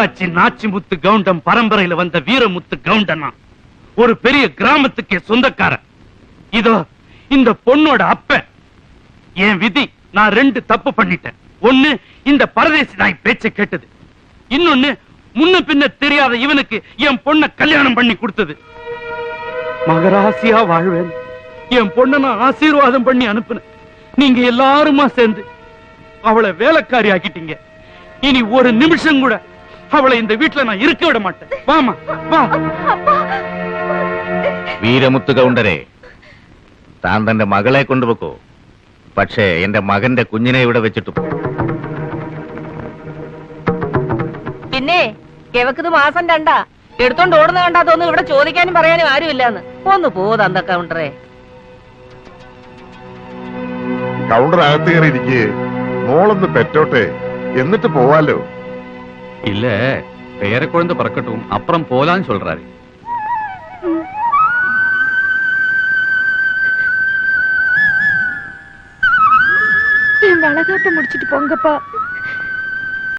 பொள்ளாச்சி நாச்சிமுத்து கவுண்டம் பரம்பரையில வந்த வீரமுத்து கவுண்டனா ஒரு பெரிய கிராமத்துக்கே சொந்தக்காரன். இதோ இந்த பொண்ணோட அப்ப. என் விதி, நான் 2 தப்பு பண்ணிட்டேன். ஒண்ணு, இந்த பரதேசி நாய் பேச்சை கேட்டது. இன்னொன்னு, முன்ன பின்ன தெரியாத இவனுக்கு என் பொண்ண கல்யாணம் பண்ணி கொடுத்தது. மகராசியா வாழ்வேன் என் பொண்ண நான் ஆசீர்வாதம் பண்ணி அனுப்புனேன். நீங்க எல்லாருமா சேர்ந்து அவளை வேலைக்காரி ஆக்கிட்டீங்க. இனி ஒரு நிமிஷம் கூட அவளை இந்த வீட்டுல நான் இருக்க விட மாட்டேன். வாமா வா. വീരമുത്ത് കൗണ്ടരെ, താൻ തന്റെ മകളെ കൊണ്ടുപോക്കോ. പക്ഷേ എന്റെ മകന്റെ കുഞ്ഞിനെ ഇവിടെ വെച്ചിട്ടു പോ. പിന്നെ കിഴക്കത് മാസം 2 എടുത്തോണ്ട് ഓടുന്ന കണ്ടാ തോന്നുന്നു ഇവിടെ ചോദിക്കാനും പറയാനും ആരുമില്ലാന്ന്. ഒന്ന് പോ തന്ത കൗണ്ടറെ. കൗണ്ടർ അകത്ത് കയറിയിരിക്കേ. മോളൊന്ന് പെറ്റോട്ടെ, എന്നിട്ട് പോവാലോ. இல்ல, பேர குழந்தை பிறக்கட்டும், அப்புறம் போலான்னு சொல்றாரு. வளகாட்ட முடிச்சிட்டு போங்கப்பா.